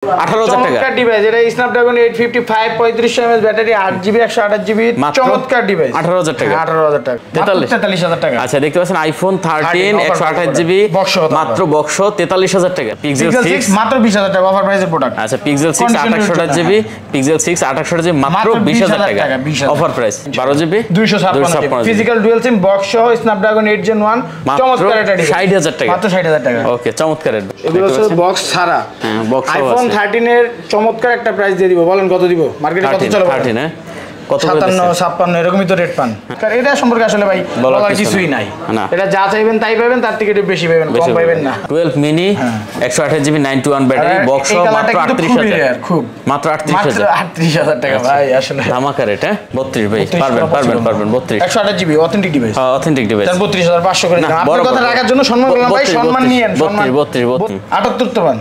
18,000 টাকা ডিভাইস। এটা Snapdragon 855 3500 mAh battery, 8GB 128GB, চমৎকার ডিভাইস। 18,000 টাকা। 18,000 টাকা, 43,000 টাকা। আচ্ছা, দেখতে পাচ্ছেন আইফোন 13 128GB মাত্র বক্স 43,000 টাকা। পিক্সেল 6 মাত্র 20,000 টাকা অফার প্রাইসের প্রোডাক্ট। আচ্ছা, পিক্সেল 6 128GB, পিক্সেল 6 128GB মাত্র 20,000 টাকা offer price. 12GB 256 physical dual SIM box সহ স্ন্যাপড্রাগন 8 Gen 1 চমৎকার একটা ডিভাইস। 60,000 টাকা, মাত্র 60,000 টাকা। ওকে, চমৎকার। এগুলো হচ্ছে বক্স ছাড়া। হ্যাঁ, বক্স আইফোন 13 এর চমৎকার একটা প্রাইস দিয়ে দিব। বলেন কত দিব? মার্কেটে কত চলে? 13 হ্যাঁ, কত 57 56 এরকমই তো রেট পান। কারণ এটা সম্পর্কে আসলে ভাই বলার কিছুই নাই। এটা যা চাইবেন তাই পাবেন, তার থেকে একটু বেশি পাবেন, কম পাবেন না। 12 মিনি 128GB 921 ব্যাটারি বক্স মাত্র 38,000, খুব মাত্র 38,000 টাকা ভাই। আসলে ধামাকা রেট। 32 ভাই, পারবেন 32 128GB authentic device. Authentic device 32,500 করে দিলাম। আপনার কথা রাখার জন্য সম্মান করলাম ভাই, সম্মান নিয়েন। 32 78 তো পান,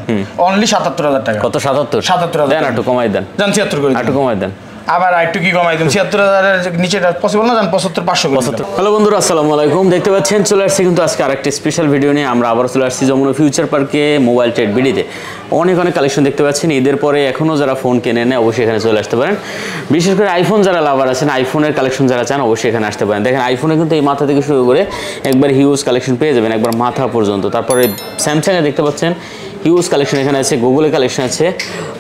অনলি 77,000 টাকা। কত? 77 দেন, একটু কমাই দেন। জান 76 করে একটু কমাই দেন। আবার একটু কি কমাই দিন, 76,000 এর নিচেটা পসিবল না, জান 75,500 করে দিলাম। হ্যালো বন্ধুরা, আসসালামু আলাইকুম। দেখতে পাচ্ছেন চলে আসছি কিন্তু আজকে আরেকটি স্পেশাল ভিডিও নিয়ে। আমরা আবার চলে আসছি যমুনা ফিউচার পার্কে মোবাইল ট্রেড বিডিতে। অনেক কালেকশন দেখতে পাচ্ছেন। ঈদের পরে এখনও যারা ফোন কেনে নেয় অবশ্যই এখানে চলে আসতে পারেন। বিশেষ করে আইফোন যারা লাভার আছেন, আইফোনের কালেকশন যারা চান অবশ্যই এখানে আসতে পারেন। দেখেন আইফোনে কিন্তু এই মাথা থেকে শুরু করে একবার হিউজ কালেকশন পেয়ে যাবেন, একবার মাথা পর্যন্ত। তারপরে স্যামসাংয়ে দেখতে পাচ্ছেন হিউজ কালেকশন এখানে আছে, গুগলের কালেকশন আছে,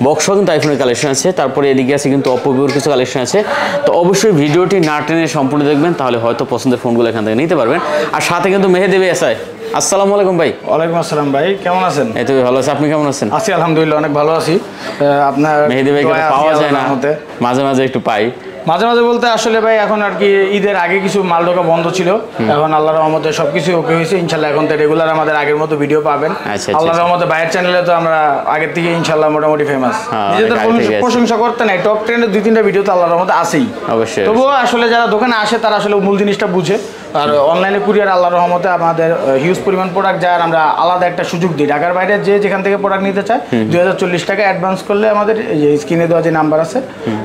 বক্সও কিন্তু আইফোনের কালেকশন আছে। তারপরে এদিকে আছে কিন্তু অপো ভিভোর কিছু কালেকশন আছে। তো অবশ্যই ভিডিওটি না টেনে সম্পূর্ণ দেখবেন, তাহলে হয়তো পছন্দের ফোনগুলো এখান থেকে নিতে পারবেন। আর সাথে কিন্তু মেহেদি ভাই আছে। আসসালামু আলাইকুম ভাই। ওয়ালাইকুম আসসালাম ভাই, কেমন আছেন? এই তো ভালো আছি, আপনি কেমন আছেন? আছি আলহামদুলিল্লাহ, অনেক ভালো আছি। আপনার মেহেদি ভাইকে পাওয়া যায় না, মাঝে মাঝে একটু পাই। মাঝে মাঝে বলতে আসলে ভাই এখন আর কি ঈদের আগে কিছু মাল ঢোকা বন্ধ ছিল, এখন আল্লাহর রহমতে সবকিছু ওকে হয়েছে ইনশাল্লাহ। এখন তো রেগুলার আমাদের আগের মতো ভিডিও পাবেন। আল্লাহর রহমতে বাইরের চ্যানেলে তো আমরা আগের থেকে ইনশাল্লাহ মোটামুটি ফেমাস। নিজেদের প্রশংসা করতে নাই, টপ 10 এর 2-3টা ভিডিও তো আল্লাহর রহমতে আছেই অবশ্যই। তবুও আসলে যারা দোকানে আসে তারা আসলে মূল জিনিসটা বুঝে। আর অনলাইনে কুরিয়ার আল্লাহর রহমতে আমাদের হিউজ পরিমাণ প্রোডাক্ট যায়, আর আমরা আলাদা একটা সুযোগ দিই। ঢাকার বাইরে যে যেখান থেকে প্রোডাক্ট নিতে চায় 2040 টাকা অ্যাডভান্স করলে আমাদের স্ক্রিনে দেওয়া যে নাম্বার আছে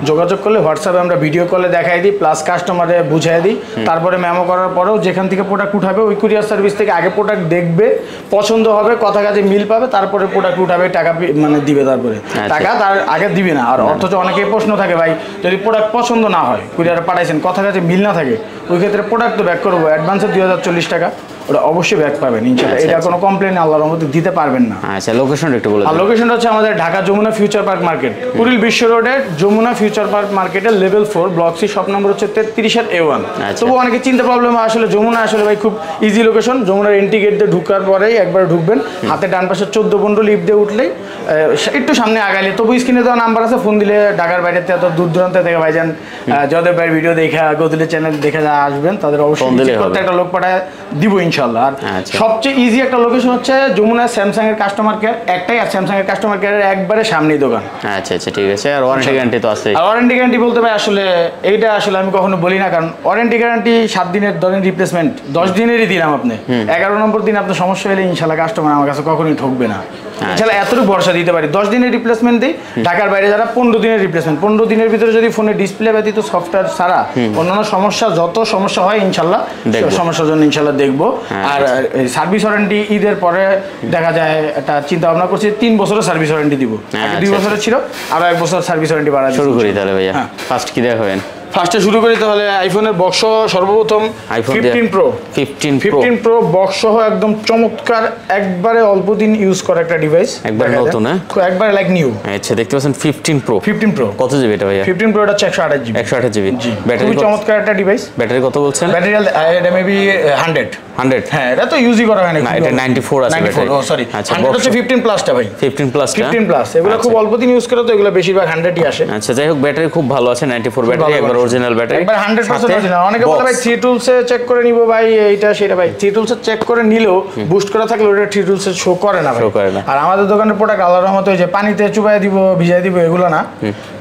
যোগাযোগ করলে হোয়াটসঅ্যাপে আমরা ভিডিও কলে দেখাই দিই, প্লাস কাস্টমারে বুঝাই দিই। তারপরে মেমো করার পরেও যেখান থেকে প্রোডাক্ট উঠাবে ওই কুরিয়ার সার্ভিস থেকে আগে প্রোডাক্ট দেখবে, পছন্দ হবে, কথা কাজে মিল পাবে, তারপরে প্রোডাক্ট উঠাবে, টাকা মানে দিবে। তারপরে টাকা তার আগে দিবে না। আর অথচ অনেকেই প্রশ্ন থাকে ভাই, যদি প্রোডাক্ট পছন্দ না হয়, কুরিয়ারে পাঠাইছেন, কথা কাজে মিল না থাকে, ওই ক্ষেত্রে প্রোডাক্ট তো ব্যাক করবো, অ্যাডভান্সে 2040 টাকা, ওটা অবশ্যই ব্যাক পাবেন ইনশাআল্লাহ। এটা কোনো কমপ্লেন আল্লাহর রহমতে দিতে পারবেন না। আচ্ছা, লোকেশনটা একটু বলে দিন। আর লোকেশনটা হচ্ছে আমাদের Dhaka Jamuna future park market, Kuril Bishwa রোডের যমুনা ফিউচার পার্ক মার্কেটের level 4 block C, shop number হচ্ছে 33 আর A1। তবু অনেকে চিন্তা প্রবলেম, আসলে যমুনা আসলে ভাই খুব ইজি লোকেশন। যমুনার এন্ট্রি গেট দিয়ে ঢুকার পরেই একবার ঢুকবেন, হাতে ডান পাশে 14-15 লিফট দিয়ে উঠলেই একটু সামনে আগাইলে, তবু স্ক্রিনে দেওয়া নাম্বার আছে, ফোন দিলে ঢাকার বাইরে এত দূর দূরান্ত থেকে ভাইজান যাদের ভাই ভিডিও দেখা গদুলের চ্যানেল দেখে যা আসবেন তাদের অবশ্যই একটা লোক পাঠায় দিব ইনশাআল্লাহ। আর সবচেয়ে ইজি একটা লোকেশন হচ্ছে যমুনা স্যামসাং এর কাস্টমার কেয়ার একটাই, আর স্যামসাং এর কাস্টমার কেয়ারের একবারে সামনেই দোকান। আচ্ছা আচ্ছা, ঠিক আছে। আর ওয়ারেন্টি গ্যারান্টি তো আছে? আর ওয়ারেন্টি গ্যারান্টি বলতে ভাই আসলে এইটা আসলে আমি কখনো বলি না, কারণ ওয়ারেন্টি গ্যারান্টি 7 দিনের, ধরেন রিপ্লেসমেন্ট 10 দিনেরই দিলাম আপনি, 11 নম্বর দিন আপনার সমস্যা হলে ইনশাআল্লাহ কাস্টমার আমার কাছে কখনোই ঠকবে না। ইনশাআল্লাহ এতটুকু ভরসা দিতে পারি। 10 দিনের রিপ্লেসমেন্ট দিই, ঢাকার বাইরে যারা 15 দিনের রিপ্লেসমেন্ট। 15 দিনের ভিতরে যদি ফোনের ডিসপ্লে ব্যতীত সফটওয়্যার ছাড়া অন্যান্য সমস্যা যত সমস্যা হয় ইনশাআল্লাহ সমস্যার জন্য ইনশাআল্লাহ দেখবো। আর সার্ভিস ওয়ারেন্টি ঈদের পরে দেখা যায় একটা চিন্তা ভাবনা করছি 3 বছরের সার্ভিস ওয়ারেন্টি দিব। 2 বছরের ছিল, আরো 1 বছর সার্ভিস ওয়ারেন্টি বাড়া শুরু করি তাহলে ভাইয়া। ফার্স্ট কি দেখাবেন? ফার্স্টে শুরু করি তাহলে আইফোনের বক্স সর্বপ্রথম 15 প্রো বক্স সহ একদম চমৎকার, একবারে অল্প দিন ইউজ করা একটা ডিভাইস, একবারে নতুন, একবারে লাইক নিউ। আচ্ছা, দেখতে পাচ্ছেন 15 প্রো কত জিবি এটা ভাইয়া? 15 প্রো এটা হচ্ছে 128 জিবি। ব্যাটারি খুব চমৎকার একটা ডিভাইস। ব্যাটারি কত বলছেন? ব্যাটারি এটা মেবি 100। হ্যাঁ, এটা তো ইউজই করা হয় না, এটা 94 আছে ব্যাটারি। ও সরি, 100 হচ্ছে 15 প্লাসটা ভাই। 15 প্লাস এগুলো খুব অল্প দিন ইউজ করে, তো এগুলো বেশিরভাগ 100ই আসে। আচ্ছা, যাই হোক ব্যাটারি খুব ভালো আছে, 94 ব্যাটারি, একবার অরিজিনাল ব্যাটারি, একবার 100% অরিজিনাল। অনেকে বলে ভাই 3 টুলসে চেক করে নিব ভাই, এইটা সেটা ভাই 3 টুলসে চেক করে নিলেও বুস্ট করা থাকলে ওটা 3 টুলসে শো করে না ভাই। আর আমাদের দোকানের প্রোডাক্ট আল্লাহর রহমতে ওই যে পানিতে চুবাই দিব, ভিজাই দিব এগুলো না,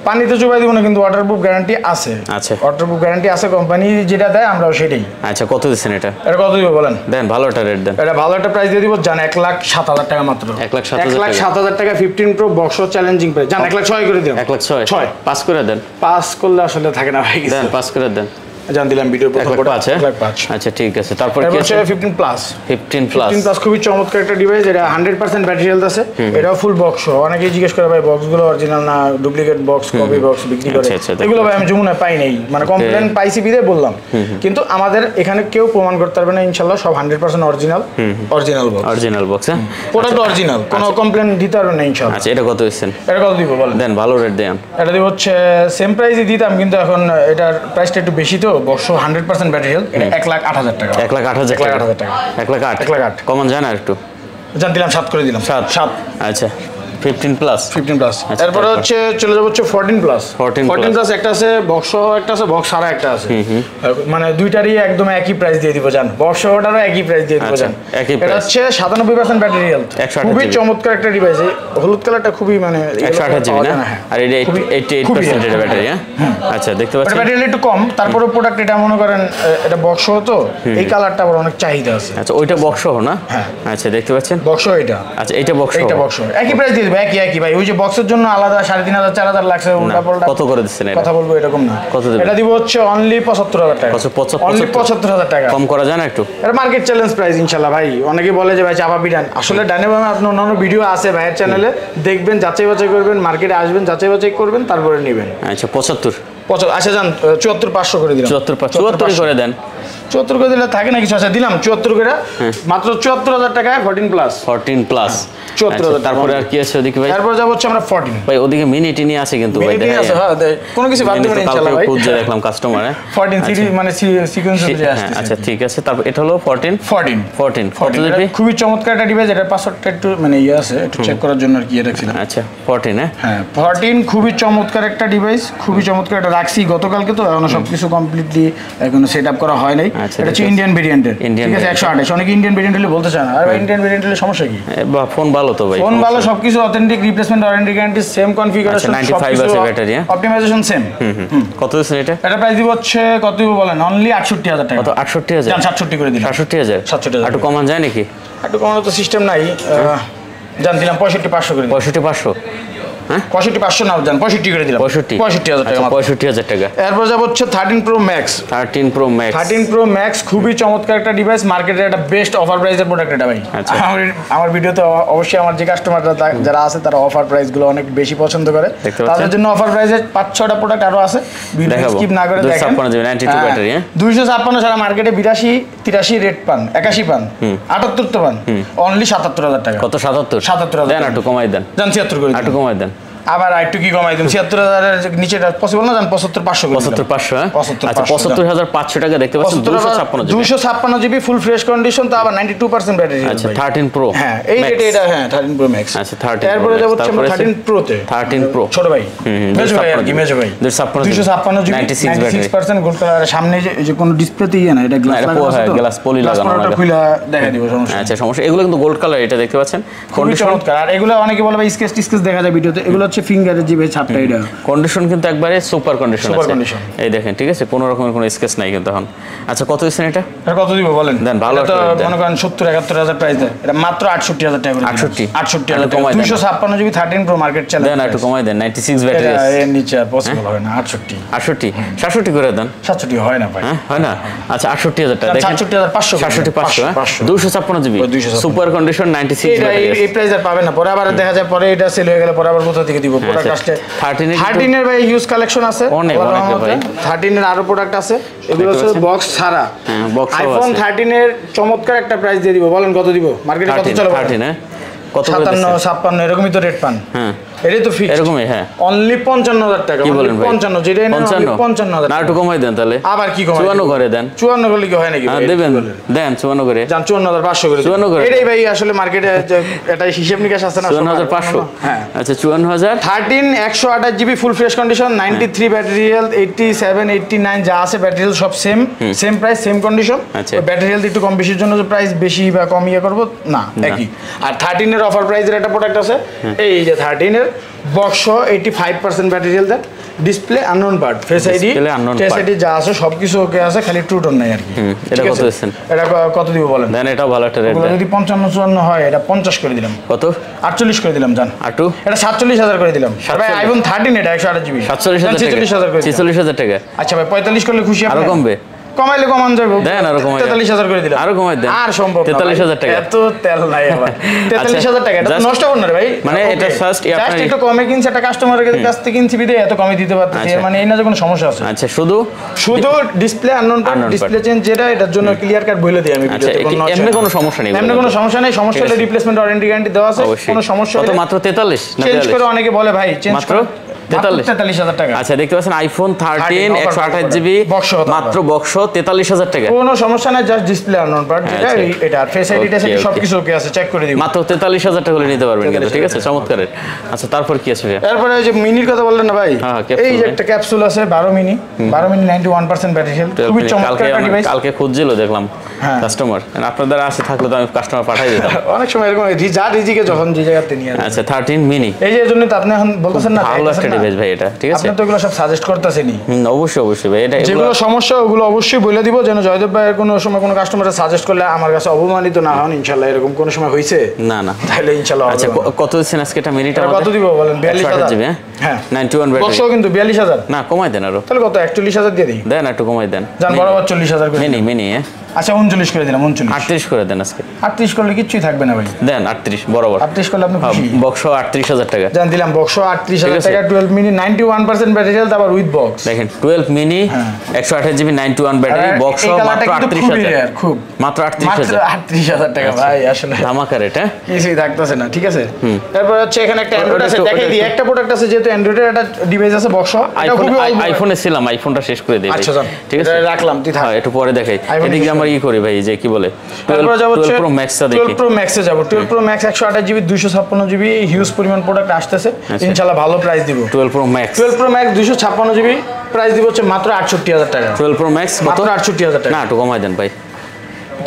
পানিতে চুবাই দিব না, কিন্তু ওয়াটারপ্রুফ গ্যারান্টি আছে। আচ্ছা, ওয়াটারপ্রুফ গ্যারান্টি আছে, কোম্পানি যেটা দেয় আমরাও সেটাই। আচ্ছা, কত দিচ্ছেন এটা? এটা কত দিব বলেন? দেন ভালো একটা রেট দেন। এটা ভালো একটা প্রাইস দিয়ে দিব, জান 1,07,000 টাকা মাত্র। 1,07,000 টাকা 15 প্রো বক্স চ্যালেঞ্জিং প্রাইস, জান 1,06,000 করে দিন। 1,06,000 পাস করে দেন। পাস করলে আসলে থাকে না ভাই, দেন পাস করে দেন। জান দিলাম ভিডিও প্রথম আছে। আচ্ছা ঠিক আছে, তারপর কি আছে? 15 প্লাস 15 প্লাস খুবই চমৎকার একটা ডিভাইস, এটা 100% ব্যাটারি হেলথ আছে, এটাও ফুল বক্স। অনেকেই জিজ্ঞেস করে ভাই বক্সগুলো অরিজিনাল না ডুপ্লিকেট বক্স, কপি বক্স বিক্রি করে, এগুলো ভাই আমি যমুনায় পাই নাই, মানে কমপ্লেন পাইছি বিদে বললাম, কিন্তু আমাদের এখানে কেউ প্রমাণ করতে পারবে না ইনশাআল্লাহ, সব 100% অরিজিনাল বক্স, অরিজিনাল বক্স। হ্যাঁ, প্রোডাক্ট অরিজিনাল, কোনো কমপ্লেন দিতে পারবে না ইনশাআল্লাহ। আচ্ছা, এটা কত দিচ্ছেন? এটা কত দিব বলেন? দেন ভালো রেট দেন। এটা দিব হচ্ছে সেম প্রাইসই দিতাম, কিন্তু এখন এটার প্রাইসটা একটু বেশি, তো বক্স 100% ব্যাটারি হেলথ, এটা 1,08,000 টাকা। 1,08,000 টাকা। 1,08,000 কমন যায় না একটু? জান দিলাম 7 করে দিলাম। 7। আচ্ছা 15 প্লাস। এরপর হচ্ছে চলে যাব হচ্ছে 14 প্লাস। 14 প্লাস একটা আছে বক্স সহ, একটা আছে বক্স ছাড়া একটা আছে, মানে দুইটারই একদম একই প্রাইস দিয়ে দিব জান, বক্স সহটারও একই প্রাইস দিয়ে দিব জান। এটা হচ্ছে 97% ব্যাটারি হেলথ, খুবই চমৎকার একটা ডিভাইস। হলুদ কালারটা খুবই মানে 128 জিবি না, আর এটা 88% এর ব্যাটারি। হ্যাঁ, আচ্ছা দেখতে পাচ্ছেন ব্যাটারি একটু কম, তারপরে প্রোডাক্ট এটা মনে করেন এটা বক্স সহ, তো এই কালারটা আবার অনেক চাহিদা আছে। আচ্ছা ওইটা বক্স সহ না? হ্যাঁ, আচ্ছা দেখতে পাচ্ছেন বক্স এটা। আচ্ছা এটা বক্স সহ একই প্রাইস দিয়ে একই ভাই, ওই যে বক্সের জন্য আলাদা 3,500 4,000 লাগছে, উল্টা পাল্টা কত করে দিচ্ছেন? কথা বলবো এরকম না, কত দেব? এটা দিব হচ্ছে অনলি 75,000 টাকা। অনলি 75,000 টাকা, কম করা যায় না একটু? এটা মার্কেট চ্যালেঞ্জ প্রাইস ইনশাআল্লাহ ভাই। অনেকে বলে যে ভাই চাপা পিটান, আসলে ডানে বামে আপনার অন্যান্য ভিডিও আছে ভাইয়ের চ্যানেলে, দেখবেন, যাচাই বাছাই করবেন, মার্কেটে আসবেন, যাচাই বাছাই করবেন, তারপরে নেবেন। আচ্ছা 75। আচ্ছা যান 74,500 করে দিলাম। 74 করে দেন। 74 করে দিলে থাকে না কিছু। আচ্ছা দিলাম 74 করে, মাত্র 74,000 টাকায় 14 প্লাস। 74,000। তারপরে আর কি আছে ওদিকে ভাই? তারপর যাব হচ্ছে আমরা 14 ভাই, ওদিকে মিনি টিনি আছে কিন্তু ভাই, মিনি আছে। হ্যাঁ, কোনো কিছু বাদ দেবেন ইনশাআল্লাহ ভাই। খুঁজে দেখলাম কাস্টমার 14 সিরিজ মানে সিকোয়েন্স অনুযায়ী আসছে। আচ্ছা ঠিক আছে, তারপর এটা হলো 14 কত দিবি? খুবই চমৎকার একটা ডিভাইস, এটা পাসওয়ার্ডটা একটু মানে আছে, একটু চেক করার জন্য আর কি রাখছিলাম। আচ্ছা 14 হ্যাঁ 14 খুবই চমৎকার একটা ডিভাইস, খুবই চমৎকার। এটা রাখছি গতকালকে, তো এখনো সবকিছু কমপ্লিটলি এখনো সেটআপ করা হয় নাই। এটা হচ্ছে ইন্ডিয়ান ভেরিয়েন্টের, ঠিক আছে 128। অনেকে ইন্ডিয়ান ভেরিয়েন্ট হলে বলতে চায় না, আর ইন্ডিয়ান ভেরিয়েন্ট হলে সমস্যা কি? ফোন ভালো তো ভাই, ফোন ভালো, সবকিছু authentic, replacement warranty guarantee same, configuration 95 আছে ব্যাটারি, অপটিমাইজেশন সেম। কত দিচ্ছেন এটা? এটা প্রাইস দিব হচ্ছে কত দিব বলেন? অনলি 68,000 টাকা। কত? 68,000? 67 করে দিলাম। 67,000 একটু কমান যায় নাকি? একটু কমানো তো সিস্টেম নাই, জান দিলাম 65,500 করে দিলাম। 65,500? হ্যাঁ 65,500 না জান, 65 করে দিলাম। 65,000 টাকা। 65,000 টাকা। এরপর যাব হচ্ছে 13 প্রো ম্যাক্স। 13 প্রো ম্যাক্স খুবই চমৎকার একটা ডিভাইস, মার্কেটের একটা বেস্ট অফার প্রাইসের প্রোডাক্ট এটা ভাই। আমার ভিডিওতে অবশ্যই আমার যে কাস্টমাররা যারা আছে তারা অফার প্রাইস গুলো অনেক বেশি পছন্দ করে, তাদের জন্য অফার প্রাইসে 5-6টা প্রোডাক্ট আরো আছে, ভিডিও স্কিপ না করে দেখেন। 256 ব্যাটারি, 256 সারা মার্কেটে 82-83 রেট পান, 81 পান, 78 তো পান, অনলি 77,000 টাকা। কত? 77,000 দেন, একটু কমাই দেন জান 76 করে একটু কমাই দেন। আবার একটু কি কমাই দিন, 76,000 এর নিচে পসিবল না জান, 75,500 করে 75,500। আচ্ছা 75,500 টাকা দেখতে পাচ্ছেন, 256 জিবি ফুল ফ্রেশ কন্ডিশন, তো আবার 92% ব্যাটারি। আচ্ছা 13 প্রো, হ্যাঁ এই রেটে এটা, হ্যাঁ 13 প্রো ম্যাক্স। আচ্ছা 13 এরপরে যাব হচ্ছে 13 প্রো তে। 13 প্রো ছোট ভাই, মেজো ভাই আর কি, মেজো ভাই 256 জিবি 96% গোল্ড কালারের, সামনে যে কোনো ডিসপ্লেতে ইয়ে না, এটা গ্লাস লাগানো আছে, তো গ্লাস পলি লাগানো, ওটা খুলে দেখা দিব, সমস্যা। আচ্ছা সমস্যা, এগুলো কিন্তু গোল্ড কালার, এটা দেখতে পাচ্ছেন কন্ডিশন চমৎকার। আর এগুলো অনেকে বলে ভাই স্কেচ দেখা যায় ভিডিওতে, এগুলো হচ্ছে ফিঙ্গারের জিবে ছাপটা, এটা কন্ডিশন কিন্তু একবারে সুপার কন্ডিশন আছে, এই দেখেন, ঠিক আছে, কোনো রকমের কোনো স্কেচ নাই কিন্তু এখন। আচ্ছা কত দিচ্ছেন এটা? কত দিব বলেন? দেন ভালো, তো মনে করেন 70-71,000 প্রাইস দেয়, এটা মাত্র 68,000 টাকা করে। 68,000 টাকা, 256 জিবি 13 প্রো মার্কেট চ্যালেঞ্জ। দেন একটু কমাই দেন, 96 ব্যাটারি আছে, এর নিচে আর পসিবল হবে না। 67 করে দেন। 67 হয় না ভাই, হয় না? আচ্ছা 68,000 টাকা দেখেন, 67,500 256 জিবি সুপার কন্ডিশন 96 ব্যাটারি। এই প্রাইস আর পাবেন না, পরে আবার দেখা যায়, পরে এটা সেল হয়ে গেলে পরে আবার কোথা থেকে দিব প্রোডাক্ট আসলে। 13 এর ভাই হিউজ কালেকশন আছে, অনেক ভাই। 13 এর আরো প্রোডাক্ট আছে, এগুলো হচ্ছে বক্স ছাড়া। আইফোন 13 এর চমৎকার একটা প্রাইস দিয়ে দিব, বলেন কত দিব? মার্কেটে কত চলে? 13 কত? 57-56 এরকমই তো রেট পান। হ্যাঁ এটাই তো ফিক্স, এরকমই। হ্যাঁ অনলি 55,000 টাকা। কি বলেন ভাই? 55, যেটা নেন 55,000 না, একটু কমাই দেন তাহলে। আবার কি কমাই? 54 করে দেন। 54 করলে কি হয় নাকি? হ্যাঁ দেবেন, দেন 54 করে জান, 54,500 করে 54 করে। এটাই ভাই আসলে মার্কেটে এটা হিসাব নিকাশ আছে না, 54,500। হ্যাঁ আচ্ছা 54,000। 13 128 GB full fresh condition, 93 battery health, 87 89 যা আছে ব্যাটারি হেলথ সব same price, same condition. Battery health একটু কম বেশির জন্য যে প্রাইস বেশি বা কম ইয়ে করব না, একই। আর 13 এর অফার প্রাইসের একটা প্রোডাক্ট আছে, এই যে 13 এর box 85% battery health, display unknown part, face ID, test ID যা আছে সবকিছু ওকে আছে, খালি ট্রুটন নাই আর কি। এটা কত দিচ্ছেন? এটা কত দিব বলেন? দেন এটাও ভালো একটা রেট। যদি 55-54 হয় এটা 50 করে দিলাম। কত? 48 করে দিলাম জান। আটু এটা 47,000 করে দিলাম ভাই। আইফোন 13 এটা 128 জিবি 47,000 টাকা। 46,000 টাকা। আচ্ছা ভাই 45 করলে খুশি আপনি? আরো কমবে? কমাইলে কমান যাবে। দেন আরো কমাই 43,000 করে দিলাম। আরো কমাই দেন। আর সম্ভব না 43,000 টাকা। এত তেল নাই আবার। 43,000 টাকা এটা নষ্ট করুন না রে ভাই। মানে এটা ফার্স্ট জাস্ট একটু কমে কিনছে, একটা কাস্টমারের কাছ থেকে কিনছি বিদে এত কমে দিতে পারতেছি, মানে এই না যে কোনো সমস্যা আছে। আচ্ছা শুধু display unknown part, display change যেটা, এটার জন্য ক্লিয়ার কাট বলে দিই আমি ভিডিওতে। এমনি কোনো সমস্যা নেই, এমনি কোনো সমস্যা নেই। সমস্যা হলে রিপ্লেসমেন্ট ওয়ারেন্টি গ্যারান্টি দেওয়া আছে, কোনো সমস্যা হলে। কত? মাত্র 43 না 42? চেঞ্জ করে অনেকে বলে ভাই চেঞ্জ মাত্র 43,000 টাকা। আচ্ছা দেখতে পাচ্ছেন আইফোন 13 128 জিবি মাত্র বক্স 43,000 টাকা। কোনো সমস্যা নাই, জাস্ট ডিসপ্লে আননোন পার্ট যেটা এটা ফেস আইডি টেস্ট আইডি সবকিছু ওকে আছে, চেক করে দিব। মাত্র 43,000 টাকা হলে নিতে পারবেন কিন্তু, ঠিক আছে? চমৎকার। আচ্ছা তারপর কি আছে ভাই? তারপরে ওই যে মিনির কথা বললেন না ভাই, এই যে একটা ক্যাপসুল আছে 12 মিনি 91% ব্যাটারি হেলথ, খুবই চমৎকার একটা ডিভাইস। কালকে খুঁজছিল দেখলাম কাস্টমার, আপনাদের আছে থাকলে তো আমি কাস্টমার পাঠাই দিতাম। অনেক সময় এরকম যা রিজিকে যখন যে জায়গাতে নিয়ে আসে। আচ্ছা 13 মিনি, এই যে জন্য তো আপনি এখন বলতেছেন না ভালো একটা ডিভাইস ভাই এটা, ঠিক আছে? আপনি তো এগুলো সব সাজেস্ট করতেছেনই। অবশ্যই অবশ্যই ভাই, এটা যেগুলো সমস্যা ওগুলো অবশ্যই বলে দিব, যেন জয়দেব ভাইয়ের কোনো সময় কোনো কাস্টমার সাজেস্ট করলে আমার কাছে অপমানিত না হন ইনশাআল্লাহ। এরকম কোনো সময় হইছে না না, তাহলে ইনশাআল্লাহ। আচ্ছা কত দিচ্ছেন আজকে এটা মিনিটা? কত দিব বলেন? 42,000 জিবি। হ্যাঁ 91 ব্যাটারি। বক্সও কিন্তু 42,000 না কমাই দেন আরো। তাহলে কত? 41,000 দিয়ে দিই। দেন একটু কমাই দেন। জান বরাবর 40,000 করে মিনি মিনি। আচ্ছা 39 করে দিলাম। 38 করে দেন আজকে। 38 করলে কিছুই থাকবে না ভাই। দেন 38 বরাবর। 38 করলে আপনি খুশি? বক্স 38,000 টাকা। জান দিলাম বক্স 38,000 টাকা। 12 মিনি 91% ব্যাটারি হেলথ, আবার উইথ বক্স। দেখেন 12 মিনি 128 জিবি 91 ব্যাটারি, বক্স মাত্র 38,000। খুব মাত্র 38,000। 38,000 টাকা ভাই, আসলে ধামাকা রেট। হ্যাঁ কিছুই থাকতেছে না, ঠিক আছে? তারপর হচ্ছে এখানে একটা অ্যান্ড্রয়েড আছে, দেখাই দিই। একটা প্রোডাক্ট আছে যেহেতু অ্যান্ড্রয়েডের একটা ডিভাইস আছে বক্স। এটা খুবই আইফোনে ছিলাম, আইফোনটা শেষ করে দেই। আচ্ছা জান, ঠিক আছে রাখলাম। তুই থাক, একটু পরে দেখাই। এদিকে আমরা কি করি ভাই, যে কি বলে 12 প্রো ম্যাক্সটা দেখি। 12 প্রো ম্যাক্সে যাব। 12 pro max 128 GB 256 GB, huge পরিমাণ প্রোডাক্ট আসতেছে, ইনশাআল্লাহ ভালো প্রাইস দিব। 12 প্রো ম্যাক্স 256 জিবি প্রাইস দিব হচ্ছে মাত্র 68,000 টাকা। 12 প্রো ম্যাক্স মাত্র 68,000 টাকা। না একটু কমাই দেন ভাই।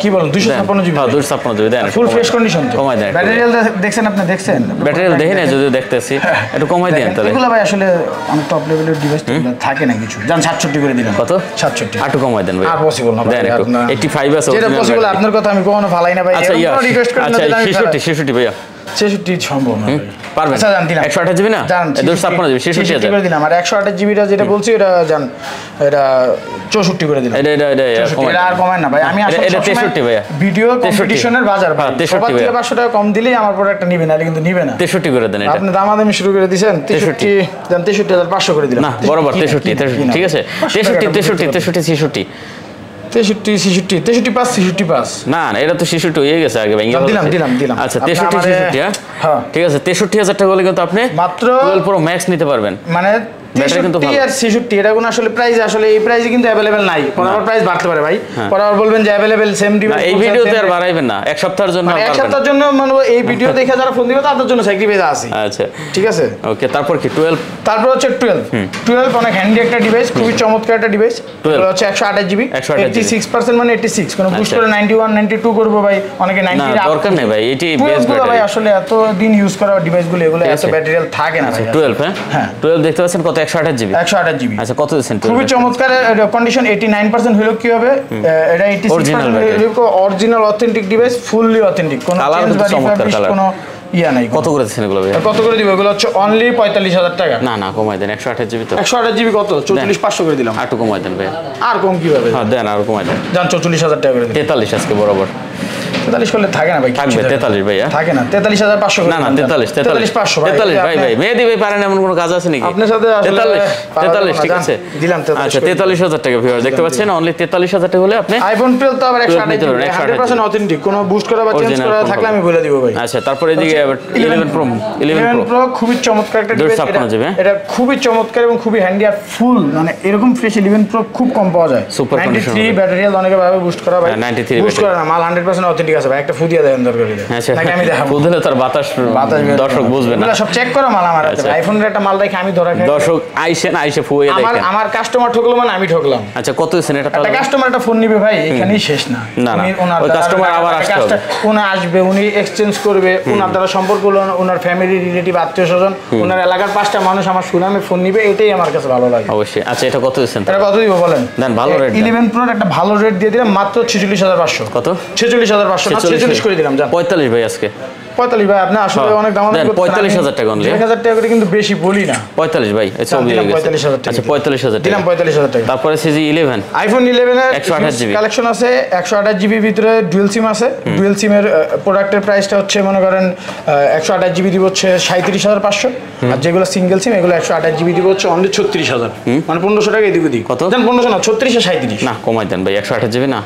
কি বলেন? 256 জিবি? হ্যাঁ 256 জিবি দেন। ফুল ফ্রেশ কন্ডিশন তো। কমাই দেন। ব্যাটারি দেখছেন আপনি? দেখছেন ব্যাটারি দেখি না, যদি দেখতেছি একটু কমাই দেন তাহলে। এগুলো ভাই আসলে আমি টপ লেভেলের ডিভাইস থাকে না কিছু। জান 67 করে দিলাম। কত? 67। একটু কমাই দেন ভাই। আর পসিবল না দেন একটু। 85 আছে। যেটা পসিবল আপনার কথা আমি কখনো ফালাই না ভাই। আচ্ছা রিকোয়েস্ট করেন না। 66 ভাইয়া। 66 সম্ভব না ভাই। পারবেন? আচ্ছা জান দিলাম। 128 জিবি না? 256 জিবি 66 করে দিলাম। আর 128 জিবিটা যেটা বলছি এটা জান এটা 64 করে দিলাম। এটা আর কমায় না ভাই। আমি আসলে এটা 63 ভাইয়া। ভিডিও কম্পিটিশনের বাজার ভাই। 63 থেকে 500 টাকা কম দিলেই আমার প্রোডাক্টটা নিবে না, কিন্তু নিবে না। 63 করে দেন। এটা আপনি দামাদামি শুরু করে দিয়েছেন। 63 জান 63,500 করে দিলাম। না বরাবর 63 ঠিক আছে। 63 63 65 না না, এটা তো 66 হয়ে গেছে আগে ভাই। দিলাম। আচ্ছা 63 হ্যাঁ ঠিক আছে। 63,000 টাকা হলে কিন্তু আপনি মাত্র 12 প্রো ম্যাক্স নিতে পারবেন। মানে 63 আর 66 এটা কোন আসলে প্রাইস, আসলে এই প্রাইসে কিন্তু अवेलेबल নাই। পরাবর প্রাইস বাড়তে পারে ভাই। পরাবর বলবেন যে अवेलेबल সেম ডিভাইস। এই ভিডিওতে আর বাড়াইবেন না, এক সপ্তাহের জন্য এক সপ্তাহের জন্য মানে এই ভিডিও দেখে যারা ফোন দিবে তাদের জন্য স্যাক্রিফাইস আছে। আচ্ছা ঠিক আছে ওকে। তারপর কি 12? তারপর হচ্ছে 12 অনেক হ্যান্ডি একটা ডিভাইস, খুবই চমৎকার একটা ডিভাইস। এটা হচ্ছে 128 জিবি 86% মানে 86, কোন বুস্ট করে 91 92 করব ভাই। অনেকে 90 না দরকার নেই ভাই, এটি বেস ব্যাটারি ভাই। আসলে এত দিন ইউজ করা ডিভাইসগুলো এগুলো এত ব্যাটারি থাকে না ভাই। 12 হ্যাঁ 12 দেখতে পাচ্ছেন কত? 128 জিবি। 128 জিবি। আচ্ছা কত দিচ্ছেন? খুবই চমৎকার কন্ডিশন। 89% হলো কি হবে? এটা 86% original authentic device, fully authentic, কোনো চেঞ্জ বা রিফাবিশ কোনো ইয়া নাই। কত করে দিচ্ছেন এগুলো ভাই? কত করে দিব এগুলো? হচ্ছে অনলি 45,000 টাকা। না না কমাই দেন। 128 জিবি তো। 128 জিবি কত? 44,500 করে দিলাম। আর একটু কমাই দেন ভাই। আর কম কিভাবে? হ্যাঁ দেন আর কমাই দেন। জান 44,000 টাকা করে দিন। 43 আজকে বরাবর। 43 করলে থাকে না ভাই। থাকবে 43 ভাইয়া। থাকে না। 43,500 করে। না না 43,500 ভাই। 43 ভাই ভাই। মেহেদি ভাই পারেন এমন কোনো কাজ আছে নাকি? আপনার সাথে 43 ঠিক আছে দিলাম। আচ্ছা 43,000 টাকা ভিউয়ার দেখতে পাচ্ছেন। অনলি 43,000 টাকা হলে আপনি আইফোন 12 তো আবার 128% অথেন্টিক, কোনো বুস্ট করা বা চেঞ্জ করা থাকলে আমি বলে দিব ভাই। আচ্ছা তারপরে এদিকে 11 প্রো 11 প্রো খুবই চমৎকার একটা ডিভাইস। এটা খুবই চমৎকার এবং খুবই হ্যান্ডি আর ফুল, মানে এরকম ফ্রেশ 11 প্রো খুব কম পাওয়া যায়। সুপার কন্ডিশন 93 ব্যাটারি হেলথ অনেকে ভাবে বুস্ট করা ভাই। 93 বুস্ট করা না, মাল 100% অথেন্টিক আছে ভাই, একটা ফু দিয়ে দেন দরকার হলে। আচ্ছা নাকি আমি দেখাবো? ফু দিলে তার বাতাস দর্শক বুঝবে না। এগুলো সব চেক করা মাল আমার হাতে। আইফোনের একটা মাল দেখে আমি ধরা খাই। দর্শক আইসে ফুয়ে দেখেন। আমার কাস্টমার ঠকলো মানে আমি ঠকলাম। আচ্ছা কত দিছেন এটা? একটা কাস্টমার একটা ফোন নিবে ভাই, এখানেই শেষ না। না না, ওনার ওই কাস্টমার আবার আসতে হবে। উনি আসবে, উনি এক্সচেঞ্জ করবে, ওনার দ্বারা সম্পর্ক হলো, ওনার ফ্যামিলি রিলেটিভ আত্মীয় স্বজন, ওনার এলাকার 5টা মানুষ আমার সুনামে ফোন নিবে, এটাই আমার কাছে ভালো লাগে। অবশ্যই। আচ্ছা এটা কত দিছেন? এটা কত দিব বলেন? দেন ভালো রেট। 11 Pro একটা ভালো রেট দিয়ে দিলাম মাত্র 46500। কত? 46500 না 46 করে দিলাম। জান 45 ভাই আজকে। 45 ভাই, আপনি আসলে অনেক দাম দেন 45000 টাকা অনলি। 1000 টাকা করে কিন্তু বেশি বলি না। 45 ভাই, এই ছবি হয়ে গেছে। 45000 টাকা। আচ্ছা 45000 টাকা দিলাম 45000 টাকা। তারপরে সিজি 11 আইফোন 11 এর 128 জিবি কালেকশন আছে, 128 জিবি ভিতরে ডুয়াল সিম আছে। ডুয়াল সিমের প্রোডাক্টের প্রাইসটা হচ্ছে মনে করেন 128 জিবি দিব হচ্ছে 37500, আর যেগুলো সিঙ্গেল সিম এগুলো 128 জিবি দিব হচ্ছে অনলি 36000, মানে 1500 টাকা এদিক ওদিক। কত? দেন 1500 না 36 আর 37। না কমাই দেন ভাই, 128 জিবি না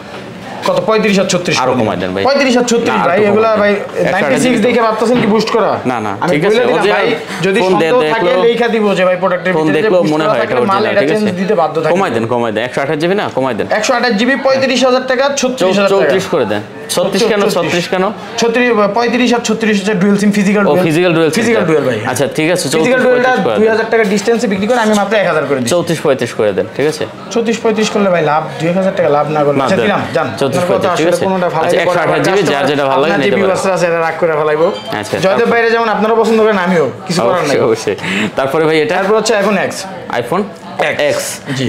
কত? 35 আর 36 আরো কমাই দেন ভাই। 35 আর 36 ভাই, এগুলা ভাই 96 দেখে ভাবতেছেন কি বুস্ট করা? না না আমি ঠিক বলে আছে। দিলাম ভাই, যদি সন্দেহ থাকে লেখা দিব যে ভাই প্রোডাক্টের ফোন ভিতরে দেখলো মনে হয় এটা মাল অরিজিনাল, এটা ঠিক চেঞ্জ আছে দিতে বাধ্য থাকে। কমাই দেন 128 জিবি না কমাই দেন। 128 জিবি 35000 টাকা, 36000 টাকা। 34 করে দেন। 36 কেন? 36 কেন? 35 আর 36 হচ্ছে ডুয়াল সিম ফিজিক্যাল ও ফিজিক্যাল ডুয়াল। ফিজিক্যাল ডুয়াল ভাই। আচ্ছা ঠিক আছে, ফিজিক্যাল ডুয়ালটা 2000 টাকা ডিসটেন্সে বিক্রি করে আমি মাত্র 1000 করে দিই। 34 35 করে দেন, ঠিক আছে? 34 35 করলে ভাই লাভ, 2000 টাকা লাভ না করলে আচ্ছা দিলাম। জান 34 35 ঠিক আছে। কোনটা ভালো আচ্ছা লাগে? 128 জিবি যার যেটা ভালো লাগে নিতে পারেন। আছে এটা রাখ করে ফেলাইবো। আচ্ছা জয়দেব ভাইরে যেমন আপনারা পছন্দ করেন আমিও কিছু করার নাই। অবশ্যই। তারপরে ভাই এটা তারপর হচ্ছে এখন x, iPhone X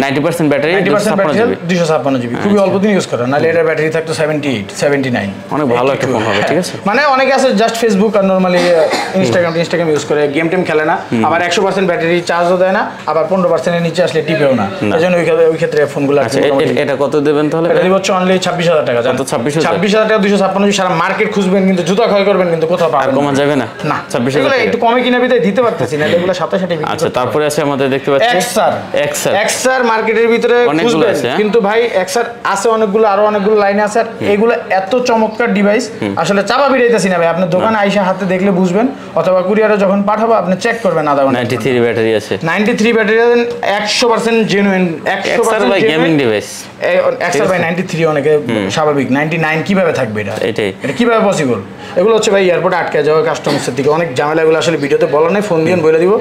90% battery, 90% 256 GB. 256 GB খুবই অল্প দিন ইউজ করা, নাহলে এটার ব্যাটারি থাকতো 78 79। অনেক ভালো একটা ফোন হবে, ঠিক আছে? মানে অনেকে আছে জাস্ট ফেসবুক আর নরমালি ইনস্টাগ্রাম ইউজ করে, গেম টেম খেলে না, আবার 100% ব্যাটারি চার্জও দেয় না, আবার 15% এর নিচে আসলে টিপেও না। এজন্য ওই ক্ষেত্রে ফোনগুলো আচ্ছা এটা কত দেবেন তাহলে? এটা দিব হচ্ছে অনলি 26000 টাকা। কত? 26000 টাকা 256 জিবি। সারা মার্কেট খুঁজবেন কিন্তু জুতা ক্ষয় করবেন কিন্তু কোথাও পাবেন না। কমা যাবে না? না 26000 টাকা একটু কমে কিনা বিতে দিতে পারতেছি না, এগুলো 27 আচ্ছা তারপরে আছে আমাদের দেখতে পাচ্ছি এক্সআর মার্কেটের ভিতরে খুঁজবেন কিন্তু ভাই এক্সআর আছে অনেকগুলো, আরো অনেকগুলো লাইনে আছে। আর এগুলো এত চমৎকার ডিভাইস আসলে চাপা বিড়াইতেছি না ভাই, আপনি দোকানে আইসা হাতে দেখলে বুঝবেন, অথবা কুরিয়ারে যখন পাঠাবো আপনি চেক করবেন। আদা 93 ব্যাটারি আছে, 93 ব্যাটারি 100% জেনুইন, 100% ভাই গেমিং ডিভাইস। এক্সআর ভাই 93 অনেকে স্বাভাবিক, 99 কিভাবে থাকবে এটা? এটা কিভাবে পসিবল? এগুলো হচ্ছে ভাই এয়ারপোর্টে আটকে যাওয়া কাস্টমারদের থেকে অনেক ঝামেলা, এগুলো আসলে ভিডিওতে বলা নাই, ফোন দিয়ে বলে দিব।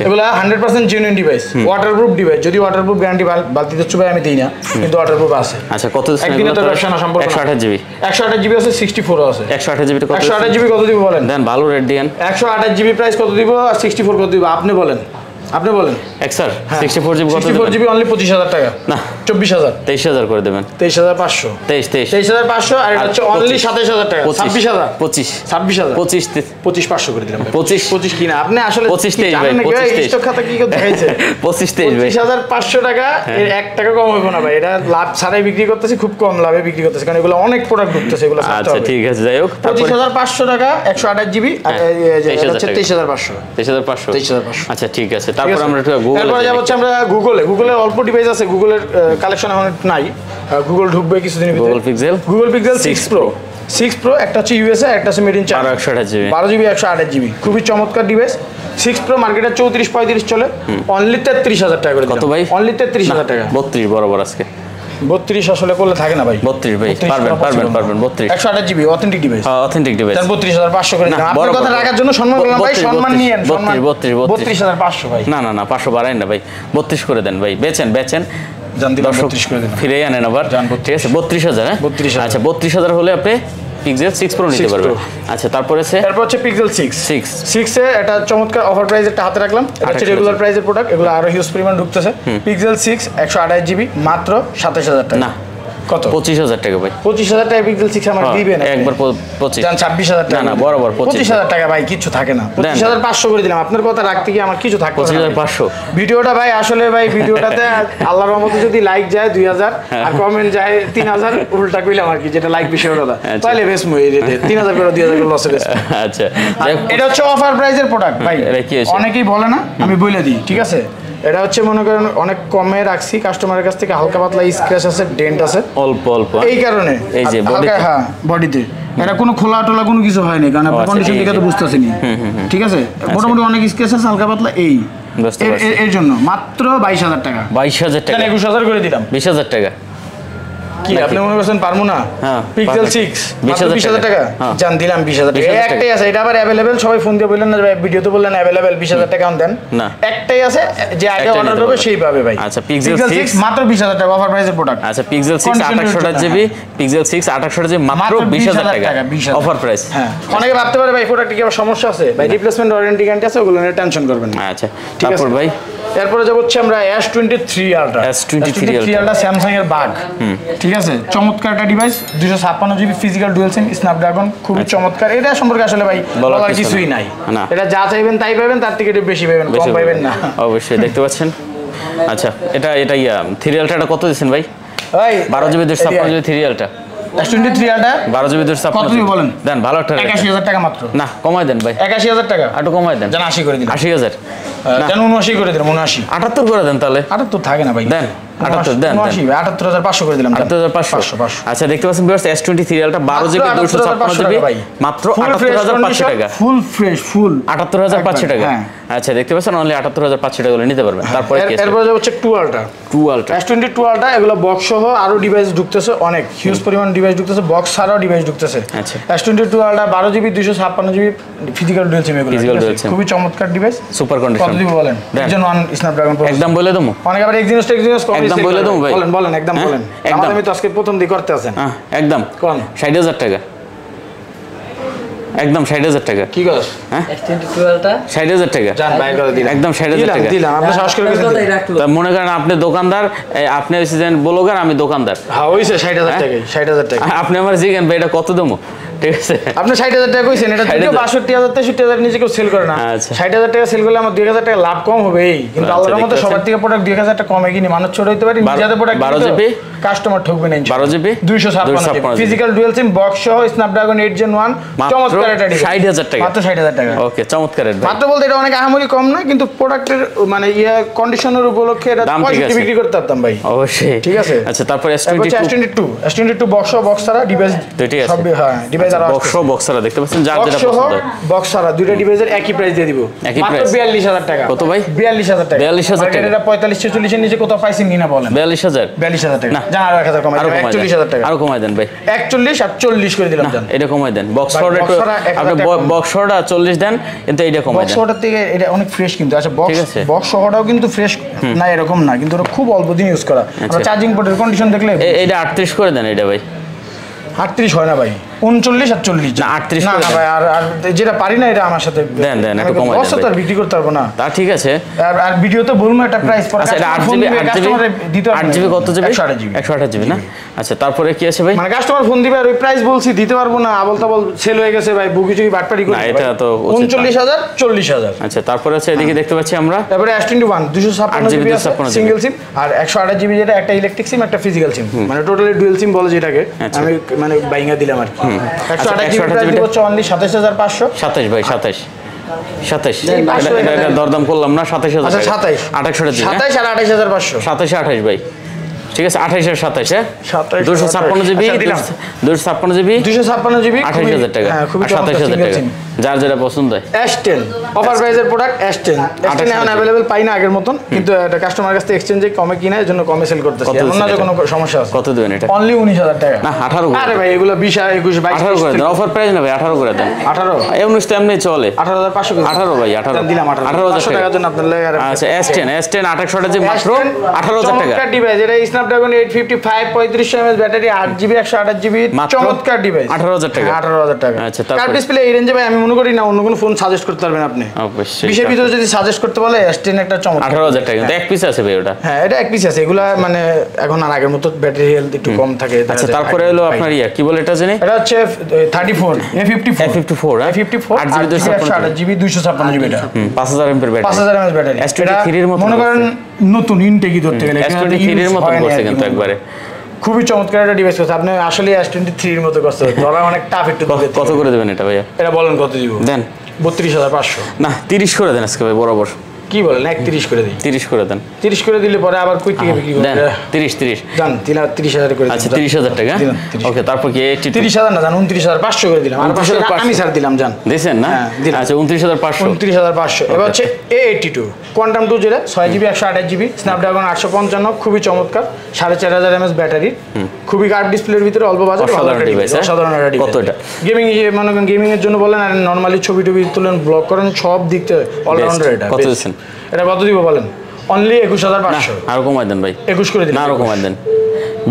এগুলো 100% জেনুইন ডিভাইস, ওয়াটারপ্রুফ ডিভাইস। যদি ওয়াটারপ্রুফ গ্যারান্টি বালতিতে চুবাই আমি দিই না, কিন্তু ওয়াটারপ্রুফ আছে। আচ্ছা কত? একদিনে তো ব্যবসা না সম্পর্ক। 128 জিবি, 128 জিবি আছে, 64 আছে। 128 জিবি কত? 128 জিবি কত দিব বলেন? দেন ভালো রেট দেন। 128 জিবি প্রাইস কত দিব আর 64 কত দিব আপনি বলেন? আপনি বলেন। এক্সআর 64 জিবি কত? 64 জিবি অনলি 25000 টাকা না 24000, 23000 করে দেবেন। 23500, 23500 আর এটা হচ্ছে অনলি 27000 টাকা। 26000, 25000, 25500 করে দিলাম। 25 কি না আপনি আসলে 25 23 ভাই, 25 স্টক খাতা কি করে দেখাইছে? 25 23 ভাই, 25500 টাকা। এর 1 টাকা কম হবে না ভাই, এটা লাভ ছাড়াই বিক্রি করতেছি, খুব কম লাভে বিক্রি করতেছি, কারণ এগুলো অনেক প্রোডাক্ট ঢুকতেছে, এগুলো ছাড়তে হবে। আচ্ছা ঠিক আছে, যাই হোক 25500 টাকা 128 জিবি আর হচ্ছে 23500। 23500 আচ্ছা ঠিক আছে। তারপর আমরা একটু এরপরে যাব হচ্ছে আমরা গুগলে অল্প ডিভাইস আছে, গুগলের কালেকশন এখন নাই, গুগল ঢুকবে কিছুদিনের ভিতরে। গুগল পিক্সেল 6 প্রো একটা হচ্ছে ইউএসএ, একটা হচ্ছে made in China, 12 GB 128 GB, খুবই চমৎকার ডিভাইস। 6 প্রো মার্কেটে 34-35 চলে, অনলি 33000 টাকা করে দিলাম। কত ভাই? অনলি 33000 টাকা। 32 বরাবর আজকে 32 আসলে করলে থাকে না ভাই। 32 ভাই পারবেন 32 128 GB authentic device, authentic device. 32500 করে দিলাম। আপনার কথা রাখার জন্য সম্মান করলাম ভাই, সম্মান নিয়েন। 32500 ভাই। না 500 বাড়াই না ভাই, 32 করে দেন ভাই। বেচেন জান দিলাম 32 করে দেন, ফিরে আনেন আবার। ঠিক আছে 32000। হ্যাঁ 32000। আচ্ছা 32000 হলে আপনি পিক্সেল 6 প্রো নিতে পারবেন। আচ্ছা তারপর হচ্ছে পিক্সেল 6 এ এটা চমৎকার অফার প্রাইস একটা হাতে রাখলাম, এটা হচ্ছে রেগুলার প্রাইসের প্রোডাক্ট, এগুলো আরো হিউজ পরিমাণ ঢুকতেছে। পিক্সেল 6 128 জিবি মাত্র 27000 টাকা। না কত? 25000 টাকা ভাই। 25000 টাকা পিক্সেল 6 আমার দিবেন একবার 25 জান 26000 টাকা। না বরাবর 25000 টাকা ভাই, কিছু থাকে না। 25500 করে দিলাম, আপনার কথা রাখতে কি আমার কিছু থাকবে না। 25500 ভিডিওটা ভাই আসলে ভাই ভিডিওটাতে আল্লাহর রহমতে যদি লাইক যায় 2000 আর কমেন্ট যায় 3000, উল্টা কইলাম আর কি, যেটা লাইক বেশি হলো না তাহলে বেশ মই 3000 করে 2000 করে লসে বেশ। আচ্ছা এটা হচ্ছে অফার প্রাইসের প্রোডাক্ট ভাই, অনেকেই বলে না, আমি বলে দিই ঠিক আছে। এটা হচ্ছে মনে করেন অনেক কমে রাখছি, কাস্টমারের কাছ থেকে হালকা পাতলা স্ক্র্যাচ আছে, ডেন্ট আছে অল্প এই কারণে, এই যে হ্যাঁ বডিতে এটা কোনো খোলা টোলা কোনো কিছু হয়নি, কারণ আপনার কন্ডিশন দেখে তো বুঝতেছেন। ঠিক আছে মোটামুটি অনেক স্ক্র্যাচ আছে হালকা পাতলা, এই এর জন্য মাত্র 22000 টাকা। 22000 টাকা 21000 করে দিলাম। 20000 টাকা কি আপনি মনে করছেন পারবো না? পিক্সেল 6 20,000 টাকা জান দিলাম 20,000 টাকা। একটাই আছে, এটা আবার अवेलेबल। সবাই ফোন দিয়ে বললেন না ভাই, ভিডিওতে বললেন अवेलेबल 20,000 টাকা দেন না, একটাই আছে, যে আগে অর্ডার করবে সেই পাবে ভাই। আচ্ছা পিক্সেল 6 মাত্র 20,000 টাকা অফার প্রাইসের প্রোডাক্ট। আচ্ছা পিক্সেল 6 2800 জিবি, পিক্সেল 6 2800 জিবি মাত্র 20,000 টাকা অফার প্রাইস। হ্যাঁ অনেকে ভাবতে পারে ভাই প্রোডাক্টে কি আবার সমস্যা আছে ভাই, রিপ্লেসমেন্ট ওয়ারেন্টি গ্যারান্টি আছে, ওগুলো নিয়ে টেনশন করবেন না। আচ্ছা তারপর ভাই এরপরে যাব হচ্ছে আমরা S23 Ultra। S23 Ultra Samsung এর বাগ, ঠিক আছে, চমৎকার একটা ডিভাইস, 256 জিবি ফিজিক্যাল ডুয়াল সিম স্ন্যাপড্রাগন, খুবই চমৎকার। এটা সম্পর্কে আসলে ভাই বলার কিছুই নাই, এটা যা চাইবেন তাই পাবেন, তার থেকে একটু বেশি পাবেন, কম পাবেন না অবশ্যই। দেখতে পাচ্ছেন আচ্ছা এটা 3 Ultra কত দিবেন ভাই? ভাই 12 GB 256 GB 3 Ultra S23 Ultra 12 GB 256 GB বলেন দেন, ভালো একটা 81,000 টাকা মাত্র। না কমাই দেন ভাই, 81,000 টাকা একটু কমাই দেন, জান 80 করে দিন, 80,000 জান 79 করে দিন, 79 78 করে দেন, তাহলে 78 থাকে না ভাই, দেন 78 দেন, 78,500 করে দিলাম, 78,500। আচ্ছা দেখতে পাচ্ছেন viewers S23 Ultra 12 GB 256 GB মাত্র 78,500 টাকা, ফুল ফ্রেশ ফুল 78,500 টাকা। আচ্ছা দেখতে পাচ্ছেন অনলি 78,500 টাকা নিতে পারবেন। তারপরে কি আছে? এরপর হচ্ছে 2 Ultra S22 Ultra, এগুলো বক্স সহ আরো ডিভাইস ঢুকতেছে, অনেক হিউজ পরিমাণ ডিভাইস ঢুকতেছে, বক্স ছাড়াও ডিভাইস ঢুকতেছে। আচ্ছা S22 Ultra 12 GB 256 GB physical dual SIM, এগুলো খুবই চমৎকার ডিভাইস, সুপার কন্ডিশন। কত দিব বলেন? Gen 1 স্ন্যাপড্রাগন প্রসেসর, একদম বলে দেবো, অনেক আবার এক্সিনোস কম, একদম বলে দেবো ভাই, বলেন একদম বলেন, আমাদের আমি তো আজকে প্রথম দিন করতে আছেন, একদম কোন 60,000 টাকা, একদম 60,000 টাকা। কি কস? হ্যাঁ S22 Ultra 60,000 টাকা জান বাইর করে দিলাম, একদম 60,000 টাকা দিলাম। আপনি সাহস করে তা মনে করেন আপনি দোকানদার, আপনি হইছেন ব্লগার, আমি দোকানদার। হ্যাঁ হইছে 60,000 টাকা, 60,000 টাকা। আপনি আমার জিজ্ঞেন ভাই এটা কত দেবো, ঠিক আছে? আপনি 60,000 টাকা কইছেন, এটা যদি 62,000 63,000 নিচে কেউ সেল করে না, 60,000 টাকা সেল করলে আমার 2,000 টাকা লাভ কম হবে, কিন্তু আল্লাহর মতে সবার থেকে প্রোডাক্ট 2,000 টাকা কমে কিনি, মানুষ ছোট হইতে পারে, নিজেদের প্রোডাক্ট 12 জিবি কাস্টমার ঠকবে না ইনশাআল্লাহ। 12 GB 256 GB physical dual SIM box সহ স্ন্যাপড্রাগন 8 Gen 1, চমৎকার এটা ডিভাইস, 60,000 টাকা মাত্র 60,000 টাকা। ওকে চমৎকার এটা মাত্র বলতে এটা অনেক আহামরি কম না, কিন্তু প্রোডাক্টের মানে কন্ডিশনের উপলক্ষে এটা পয়সা বিক্রি করতে পারতাম ভাই, অবশ্যই, ঠিক আছে। আচ্ছা তারপর S22 বক্স সহ বক্স ছাড়া ডিভাইস দুটোই আছে, সব হ্যাঁ ডিভাইস আর বক্স সহ বক্স ছাড়া দেখতে পাচ্ছেন, যার যেটা পছন্দ বক্স ছাড়া দুটো ডিভাইসের একই প্রাইস দিয়ে দিব, একই প্রাইস 42,000 টাকা। কত ভাই? 42,000 টাকা, 42,000 টাকা। এটা 45-46 এর নিচে কোথাও পাইছেন কিনা বলেন? 42,000 টাকা না, জান আরো 1000 কমাই দেন, 41,000 টাকা আরো কমাই দেন ভাই, 41 আর 40 করে দিলাম জান, এটা কমাই দেন। বক্স সহটা একটু আপনি বক্স সহটা 40 দেন, কিন্তু এইটা কমাই দেন, বক্স সহটার থেকে এটা অনেক ফ্রেশ কিন্তু। আচ্ছা বক্স সহটাও কিন্তু ফ্রেশ না এরকম না, কিন্তু ওটা খুব অল্প দিন ইউজ করা, আমরা চার্জিং পোর্টের কন্ডিশন দেখলে এটা 38 করে দেন, এটা ভাই 38 হয় না ভাই, 39 আর 40 না 38 না ভাই, আর যেটা পারি না এটা আমার সাথে দেন একটু কমাই দেন, বক্স তো বিক্রি করতে পারবো না, তা ঠিক আছে। আর ভিডিওতে বলবো একটা প্রাইস পরে। আচ্ছা এটা 8 জিবি দিতে 8 জিবি কত জিবি? 128 জিবি না। আচ্ছা তারপরে কি আছে ভাই? মানে কাস্টমার ফোন দিবে আর ওই প্রাইস বলছি দিতে পারবো না, আবল তাবল সেল হয়ে গেছে ভাই, বুকি চুকি বাটপারি করে না, এটা তো 39,000 40,000। আচ্ছা তারপরে আছে এদিকে দেখতে পাচ্ছি আমরা, তারপরে S21 256 জিবি সিঙ্গেল সিম, আর 128 জিবি যেটা একটা ইলেকট্রিক সিম একটা ফিজিক্যাল সিম, মানে টোটালি ডুয়াল সিম বলে যেটাকে, আমি মানে বাইঙ্গা দিলাম আর কি। 128 জিবি প্রাইস দিব অনলি 27,500। 27 ভাই 27 এটা দরদাম করলাম না, 27,000 টাকা। আচ্ছা 27 28 জিবি 27 আর 28,500, 27 28 ভাই, ঠিক আছে। 28 আর 27 হ্যাঁ 256 জিবি 256 জিবি 256 জিবি 28,000 টাকা, 27,000 টাকা, যার যেটা পছন্দ হয়। S10 অফার প্রাইসের প্রোডাক্ট, S10 এখন अवेलेबल পাই না আগের মতন, কিন্তু এটা কাস্টমার কাছ থেকে এক্সচেঞ্জে কমে কিনা, এর জন্য কমে সেল করতেছি, এমন না যে কোনো সমস্যা আছে। কত দিবেন এটা? অনলি 19,000 টাকা না 18। আরে ভাই এগুলো 20 21 22 18 করে দেন, অফার প্রাইস না ভাই, 18 করে দেন। 18 19 তো এমনি চলে, 18,500 18 ভাই 18 দিলাম, 18,000 টাকার জন্য আপনার লাগে। আচ্ছা S10 2800 যে মাত্র 18,000 টাকা, চমৎকার ডিভাইস, এটা Snapdragon 855 3500 mAh battery, 8 GB 128 GB, চমৎকার ডিভাইস, 18,000 টাকা 18,000 টাকা। আচ্ছা তারপর ডিসপ্লে এই রেঞ্জে ভাই আমি মনে করি না অন্য কোনো ফোন সাজেস্ট করতে পারবেন আপনি, অবশ্যই। বিশের ভিতরে যদি সাজেস্ট করতে বলে S10 একটা চমৎকার, 18,000 টাকা কিন্তু এক পিস আছে ভাই ওটা, হ্যাঁ এটা এক পিস আছে, এগুলা মানে এখন আর আগের মতো ব্যাটারি হেলথ একটু কম থাকে। আচ্ছা তারপরে হলো আপনার কি বলে এটা জানি, এটা হচ্ছে 34 A54 8 জিবি 256 জিবি 256 জিবি, এটা 5000 mAh battery, 5000 mAh battery, S23 এর মতো মনে করেন নতুন ইনটেকই ধরতে গেলে S23 এর মতো করছে কিন্তু একবারে খুবই চমৎকার একটা ডিভাইস করছে আপনি, আসলে S23 এর মতো করছে, ধরা অনেক টাফ একটু। কত করে দেবেন এটা ভাইয়া? এটা বলেন কত দিব? দেন 32,500 না 30 করে দেন আজকে ভাই, বরাবর কি বলেন 31 করে দিই 30 করে দেন 30 করে দিলে পরে আবার কই থেকে বিক্রি দেন করবেন 30 জান 30,000 করে আচ্ছা 30,000 টাকা ওকে তারপর কি 30,000 না জান 29,500 করে দিলাম আর 500 আমি ছাড় দিলাম জান দিবেন না আচ্ছা 29,500 29,500 এবার হচ্ছে A82 কোয়ান্টাম 2 যেটা 6GB 128GB স্ন্যাপড্রাগন 855 খুবই চমৎকার 4500 mAh ব্যাটারি খুবই কার্ভ ডিসপ্লের ভিতরে অল্প বাজেট সাধারণ একটা ডিভাইস কত এটা গেমিং মনে করেন গেমিং এর জন্য বলেন আর নরমালি ছবি টবি তুলেন ব্লগ করেন সব দিক থেকে অলরাউন্ডার এটা কত দিবেন এটা কত দিব বলেন অনলি 21,500 আর কমাই দেন ভাই 21 করে দিন না আর কমাই দেন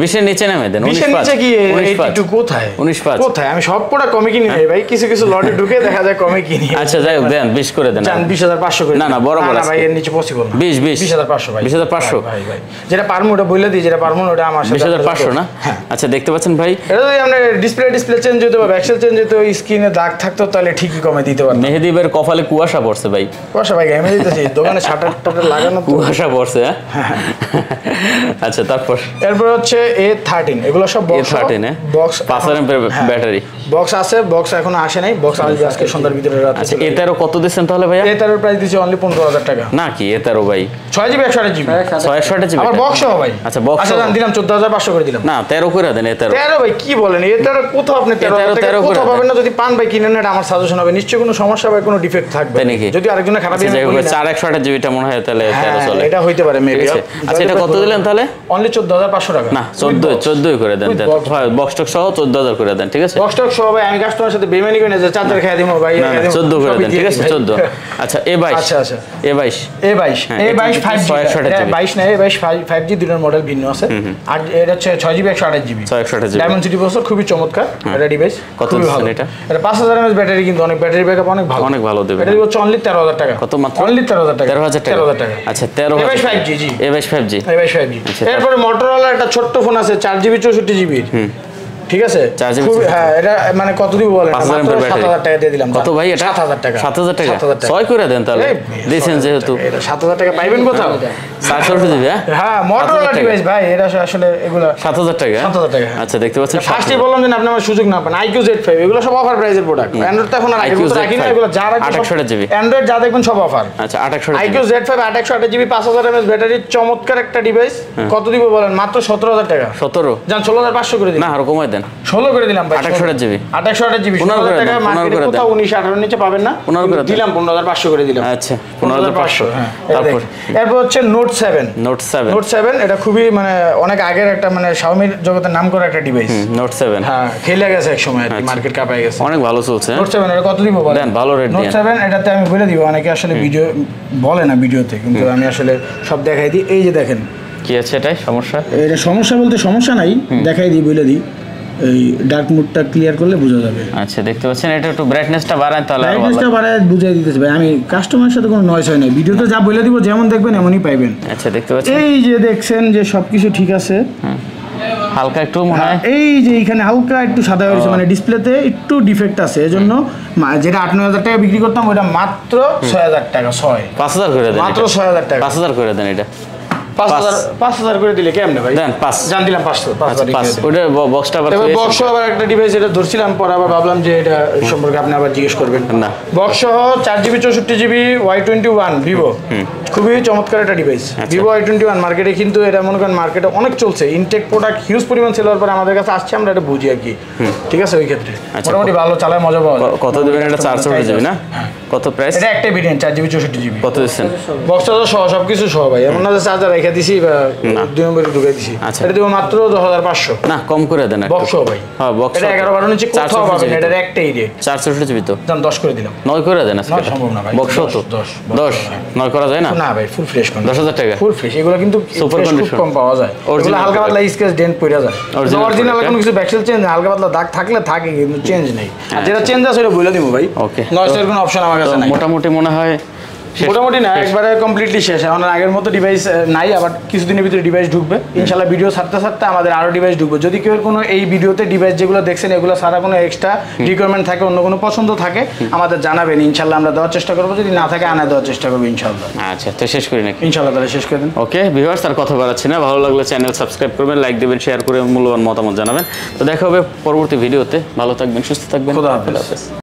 20 এর নিচে নামে দেন 19 এর নিচে কি 82 কোথায় 19 কোথায় আমি সব পড়া কমে কিনি নাই ভাই কিছু কিছু লটে ঢুকে দেখা যায় কমে কিনি আচ্ছা যাই হোক দেন 20 করে দেন জান 20,500 করে না না বরাবর না ভাই এর নিচে পসিবল না 20,500 ভাই 20,500 ভাই ভাই যেটা পারমু ওটা বলে দিই যেটা পারমু ওটা আমার সাথে 20,500 না আচ্ছা দেখতে পাচ্ছেন ভাই এটা যদি আমরা ডিসপ্লে চেঞ্জ হতো বা ব্যাকসেল চেঞ্জ হতো স্ক্রিনে দাগ থাকতো তাহলে ঠিকই কমে দিতে পারতাম মেহেদীবের কপালে কুয়াশা পড়ছে ভাই কুয়াশা ভাই আমি দিতেছি দোকানে শাটার লাগানো কুয়াশা পড়ছে হ্যাঁ আচ্ছা এরপর হচ্ছে A13 এগুলো সব box box 5000 mAh battery box আছে বক্স এখনো আসে নাই বক্স আসবে আজকে সন্ধ্যার ভিতরে রাতে আচ্ছা A13 কত দিবেন তাহলে ভাই A13 এর প্রাইস দিছি অনলি 15,000 টাকা না কি A13 ভাই 6GB 128GB 628GB আবার বক্স সহ ভাই আচ্ছা বক্স আচ্ছা জান দিলাম 14,500 করে দিলাম না 13 করে দেন A13 13 ভাই কি বলেন A13 কোথাও আপনি 13 কোথাও পাবেন না যদি পান ভাই কিনেন এটা আমার সাজেশন হবে নিশ্চয়ই কোনো সমস্যা বা কোনো ডিফেক্ট থাকবে যদি আরেকজনের খারাপ দিয়ে 4128GB টা মনে হয় তাহলে 13 চলে এটা হইতে পারে মেবি আচ্ছা এটা কত দিলেন তাহলে অনলি 14,500 টাকা না 14 করে দেন বক্স টক সহ 14,000 করে দেন ঠিক আছে বক্স টক সহ ভাই আমি কাস্টমারের সাথে বেমানি করে না যে চার্জার খেয়ে দিমু ভাই 14 করে দেন ঠিক আছে 14 আচ্ছা A22 আচ্ছা A22 5G 22 না A22 5G দুটোর মডেল ভিন্ন আছে আর এটা হচ্ছে 6GB 128GB diamond city processor খুবই চমৎকার এটা ডিভাইস কত ভালো এটা 5000 mAh ব্যাটারি কিন্তু অনেক ব্যাটারি ব্যাকআপ অনেক ভালো দেবে এটা হচ্ছে অনলি 13,000 টাকা কত মাত্র অনলি 13,000 টাকা 13,000 টাকা আচ্ছা 13 5G জি A22 5G এরপর মোটরোলা একটা ছোট্ট ফোন আছে 4GB 64GB ঠিক আছে খুব হ্যাঁ এটা মানে কত দিব বলেন 7,000 টাকা দিয়ে দিলাম কত ভাই এটা 7,000 টাকা 7,000 টাকা 6 করে দেন তাহলে দিবেন যেহেতু এটা 7,000 টাকা পাইবেন কোথাও 400 দিবে হ্যাঁ মোটরোলা ডিভাইস ভাই এটা আসলে এগুলো 7,000 টাকা 7,000 টাকা আচ্ছা দেখতে পাচ্ছেন ফার্স্টে বললাম যে আপনি আমার সুযোগ না পান IQ Z5 এগুলো সব অফার প্রাইসের প্রোডাক্ট অ্যান্ড্রয়েড তো এখন আর আগের মতো রাখি না এগুলো যা রাখি 28GB অ্যান্ড্রয়েড যা দেখবেন সব অফার আচ্ছা 28GB IQ Z5 828GB 5000 mAh battery চমৎকার একটা ডিভাইস কত দিব বলেন মাত্র 17,000 টাকা 17 জান 16,500 করে দিন না আর কমাই দেন 16 করে দিলাম ভাই 28GB 16,000 টাকা মার্কেটে কোথাও 19-18 নিচে পাবেন না দিলাম 15,500 করে দিলাম আচ্ছা 15,500 হ্যাঁ তারপর এরপর হচ্ছে নোট 7 এটা খুবই মানে অনেক আগের একটা মানে Xiaomi জগতের নাম করা একটা ডিভাইস নোট 7 হ্যাঁ খেলে গেছে এক সময় মার্কেট কাঁপায় গেছে অনেক ভালো চলছে নোট 7 এটা কত দিব বলেন দেন ভালো রেট নোট 7 এটাতে আমি বলে দিব অনেকে আসলে ভিডিও বলে না ভিডিওতে কিন্তু আমি আসলে সব দেখাই দিই এই যে দেখেন কি আছে এটাই সমস্যা এটা সমস্যা বলতে সমস্যা নাই দেখাই দিই বলে দিই এই ডার্ক মোডটা ক্লিয়ার করলে বোঝা যাবে আচ্ছা দেখতে পাচ্ছেন এটা একটু ব্রাইটনেসটা বাড়ায় তাহলে আরো ভালো ব্রাইটনেসটা বাড়ায় বুঝিয়ে দিতেছি ভাই আমি কাস্টমারের সাথে কোনো নয়েজ হয় না ভিডিওতে যা বলে দিব যেমন দেখবেন এমনই পাইবেন আচ্ছা দেখতে পাচ্ছেন এই যে দেখছেন যে সবকিছু ঠিক আছে হালকা একটু মনে হয় এই যে এখানে হালকা একটু সাদা হয়েছে মানে ডিসপ্লেতে একটু ডিফেক্ট আছে এজন্য যেটা 8,000 টাকা বিক্রি করতাম ওটা মাত্র 6,000 টাকা 5000 করে দেন মাত্র 6,000 টাকা 5000 করে দেন এটা 5,000 করে দিলে কেমনে ভাই দেন 5 জান দিলাম 5,000 ওটা বক্সটা আবার বক্স আবার একটা ডিভাইস এটা ধরছিলাম পরে আবার ভাবলাম যে এটা সম্পর্কে আপনি আবার জিজ্ঞেস করবেন না বক্স সহ 4GB 64GB Y21 ভিভো খুবই চমৎকার একটা ডিভাইস ভিভো Y21 মার্কেটে কিন্তু এটা মনে করেন মার্কেটে অনেক চলছে ইনটেক প্রোডাক্ট হিউজ পরিমাণ সেল হওয়ার পর আমাদের কাছে আসছে আমরা এটা বুঝি আর কি ঠিক আছে ওই ক্ষেত্রে মোটামুটি ভালো চালায় মজা পাওয়া যায় কত দিবেন এটা 400GB না কত প্রাইস এটা একটা ভেরিয়েন্ট 4GB 64GB কত দিচ্ছেন বক্স চার্জার সহ সবকিছু সহ ভাই এমন না যে চার্জার রেখে দিছি বা 2 নম্বরে ঢুকে দিছি এটা দিব মাত্র 10,500 না কম করে দেন একটু বক্স ভাই হ্যাঁ বক্স এটা 11-12 নিচে কোথাও পাবেন এটা একটাই রেট 460GB তো জান 10 করে দিলাম 9 করে দেন আজকে সম্ভব না ভাই বক্স তো 10 9 করা যায় না না ভাই ফুল ফ্রেশ কোন 10,000 টাকা ফুল ফ্রেশ এগুলো কিন্তু সুপার কন্ডিশন কম পাওয়া যায় এগুলো হালকা পাতলা স্কেচ ডেন্ট পড়ে যায় অরিজিনাল কোনো কিছু ব্যাকসেল চেঞ্জ হালকা পাতলা দাগ থাকলে থাকে কিন্তু চেঞ্জ নেই আর যেটা চেঞ্জ আছে সেটা বলে দিব ভাই ওকে নয়েসের কোনো অপশন আমার কাছে নাই মোটামুটি মনে হয় মোটামুটি না একবারে কমপ্লিটলি শেষ এখন আগের মতো ডিভাইস নাই আবার কিছুদিনের ভিতরে ডিভাইস ঢুকবে ইনশাআল্লাহ ভিডিও ছাড়তে আমাদের আরো ডিভাইস ঢুকবে যদি কেউ কোনো এই ভিডিওতে ডিভাইস যেগুলো দেখছেন এগুলো সারা কোনো এক্সট্রা রিকোয়ারমেন্ট থাকে অন্য কোনো পছন্দ থাকে আমাদের জানাবেন ইনশাআল্লাহ আমরা দেওয়ার চেষ্টা করবো যদি না থাকে আনা দেওয়ার চেষ্টা করবো ইনশাআল্লাহ আচ্ছা তো শেষ করি নাকি ইনশাআল্লাহ তাহলে শেষ করে দিন ওকে ভিউয়ার্স আর কথা বাড়াচ্ছি না ভালো লাগলে চ্যানেল সাবস্ক্রাইব করবেন লাইক দেবেন শেয়ার করে মূল্যবান মতামত জানাবেন তো দেখা হবে পরবর্তী ভিডিওতে ভালো থাকবেন সুস্থ থাকবেন খোদা হাফেজ